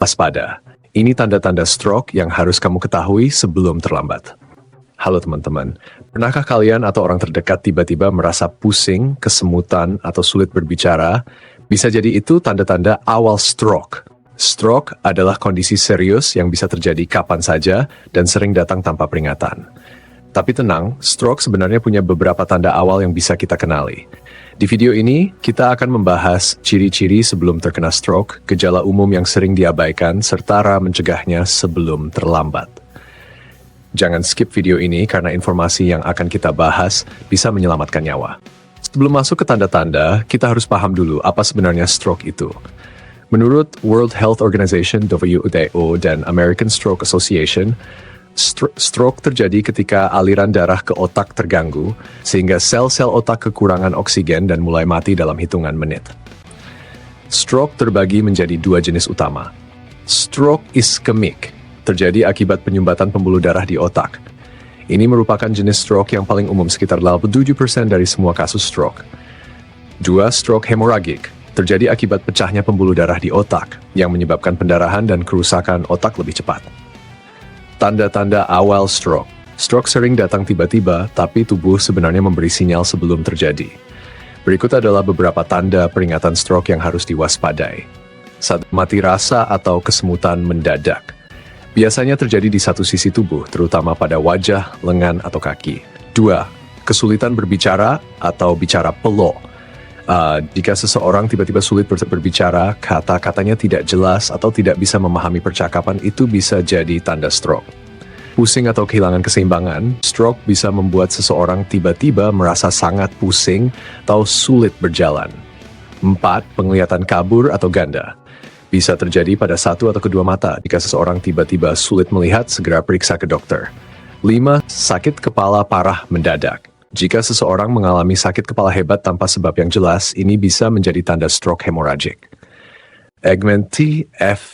waspada. Ini tanda-tanda stroke yang harus kamu ketahui sebelum terlambat. Halo teman-teman, pernahkah kalian atau orang terdekat tiba-tiba merasa pusing, kesemutan, atau sulit berbicara? Bisa jadi itu tanda-tanda awal stroke. Stroke adalah kondisi serius yang bisa terjadi kapan saja dan sering datang tanpa peringatan. Tapi tenang, stroke sebenarnya punya beberapa tanda awal yang bisa kita kenali. Di video ini, kita akan membahas ciri-ciri sebelum terkena stroke, gejala umum yang sering diabaikan, serta cara mencegahnya sebelum terlambat. Jangan skip video ini karena informasi yang akan kita bahas bisa menyelamatkan nyawa. Sebelum masuk ke tanda-tanda, kita harus paham dulu apa sebenarnya stroke itu. Menurut World Health Organization (WHO) dan American Stroke Association, stroke terjadi ketika aliran darah ke otak terganggu, sehingga sel-sel otak kekurangan oksigen dan mulai mati dalam hitungan menit. Stroke terbagi menjadi dua jenis utama. Stroke iskemik, terjadi akibat penyumbatan pembuluh darah di otak. Ini merupakan jenis stroke yang paling umum, sekitar 87% dari semua kasus stroke. Dua, stroke hemoragik, terjadi akibat pecahnya pembuluh darah di otak, yang menyebabkan pendarahan dan kerusakan otak lebih cepat. Tanda-tanda awal stroke. Stroke sering datang tiba-tiba, tapi tubuh sebenarnya memberi sinyal sebelum terjadi. Berikut adalah beberapa tanda peringatan stroke yang harus diwaspadai. 1. Mati rasa atau kesemutan mendadak. Biasanya terjadi di satu sisi tubuh, terutama pada wajah, lengan, atau kaki. 2. Kesulitan berbicara atau bicara pelo. Jika seseorang tiba-tiba sulit berbicara, kata-katanya tidak jelas atau tidak bisa memahami percakapan, itu bisa jadi tanda stroke. Pusing atau kehilangan keseimbangan, stroke bisa membuat seseorang tiba-tiba merasa sangat pusing atau sulit berjalan. 4. Penglihatan kabur atau ganda. Bisa terjadi pada satu atau kedua mata. Jika seseorang tiba-tiba sulit melihat, segera periksa ke dokter. 5. Sakit kepala parah mendadak. Jika seseorang mengalami sakit kepala hebat tanpa sebab yang jelas, ini bisa menjadi tanda stroke hemoragik. EIG-FAST,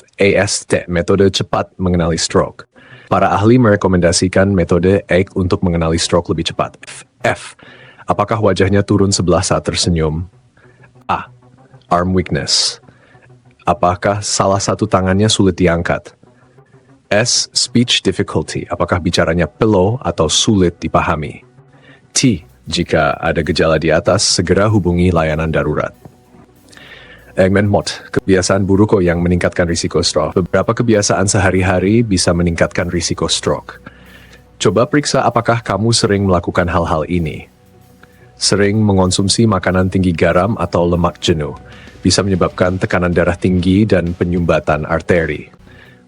metode cepat mengenali stroke. Para ahli merekomendasikan metode EIG untuk mengenali stroke lebih cepat. F. Apakah wajahnya turun sebelah saat tersenyum? A. Arm weakness. Apakah salah satu tangannya sulit diangkat? S. Speech difficulty. Apakah bicaranya pelau atau sulit dipahami? T. Jika ada gejala di atas, segera hubungi layanan darurat. Eggman Mott, kebiasaan buruk yang meningkatkan risiko stroke. Beberapa kebiasaan sehari-hari bisa meningkatkan risiko stroke. Coba periksa apakah kamu sering melakukan hal-hal ini. Sering mengonsumsi makanan tinggi garam atau lemak jenuh, bisa menyebabkan tekanan darah tinggi dan penyumbatan arteri.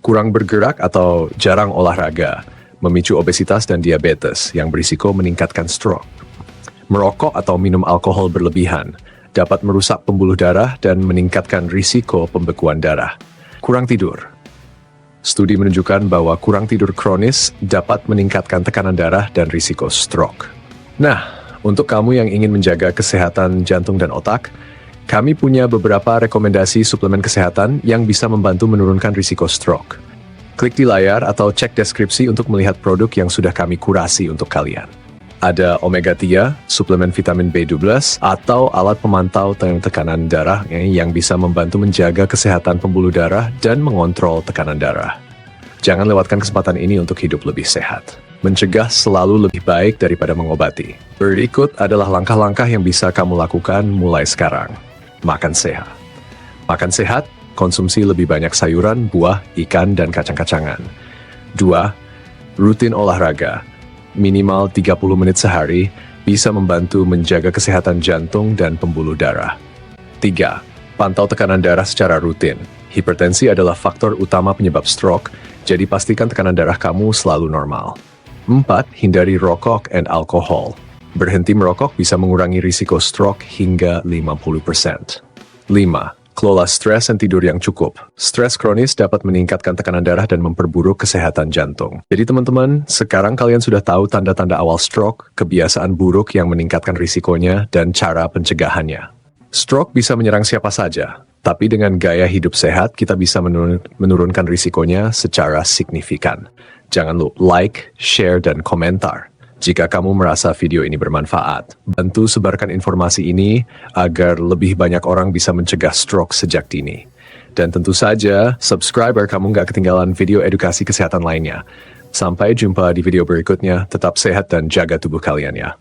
Kurang bergerak atau jarang olahraga, memicu obesitas dan diabetes yang berisiko meningkatkan stroke. Merokok atau minum alkohol berlebihan dapat merusak pembuluh darah dan meningkatkan risiko pembekuan darah. Kurang tidur. Studi menunjukkan bahwa kurang tidur kronis dapat meningkatkan tekanan darah dan risiko stroke. Nah, untuk kamu yang ingin menjaga kesehatan jantung dan otak, kami punya beberapa rekomendasi suplemen kesehatan yang bisa membantu menurunkan risiko stroke. Klik di layar atau cek deskripsi untuk melihat produk yang sudah kami kurasi untuk kalian. Ada omega 3, suplemen vitamin B12, atau alat pemantau tekanan darah yang bisa membantu menjaga kesehatan pembuluh darah dan mengontrol tekanan darah. Jangan lewatkan kesempatan ini untuk hidup lebih sehat. Mencegah selalu lebih baik daripada mengobati. Berikut adalah langkah-langkah yang bisa kamu lakukan mulai sekarang. Makan sehat. Makan sehat, konsumsi lebih banyak sayuran, buah, ikan, dan kacang-kacangan. 2. Rutin olahraga. Minimal 30 menit sehari bisa membantu menjaga kesehatan jantung dan pembuluh darah. 3. Pantau tekanan darah secara rutin. Hipertensi adalah faktor utama penyebab stroke, jadi pastikan tekanan darah kamu selalu normal. 4. Hindari rokok dan alkohol. Berhenti merokok bisa mengurangi risiko stroke hingga 50%. 5. Kelola stres dan tidur yang cukup. Stres kronis dapat meningkatkan tekanan darah dan memperburuk kesehatan jantung. Jadi teman-teman, sekarang kalian sudah tahu tanda-tanda awal stroke, kebiasaan buruk yang meningkatkan risikonya, dan cara pencegahannya. Stroke bisa menyerang siapa saja, tapi dengan gaya hidup sehat, kita bisa menurunkan risikonya secara signifikan. Jangan lupa like, share, dan komentar. Jika kamu merasa video ini bermanfaat, bantu sebarkan informasi ini agar lebih banyak orang bisa mencegah stroke sejak dini. Dan tentu saja, subscriber kamu nggak ketinggalan video edukasi kesehatan lainnya. Sampai jumpa di video berikutnya, tetap sehat dan jaga tubuh kalian ya.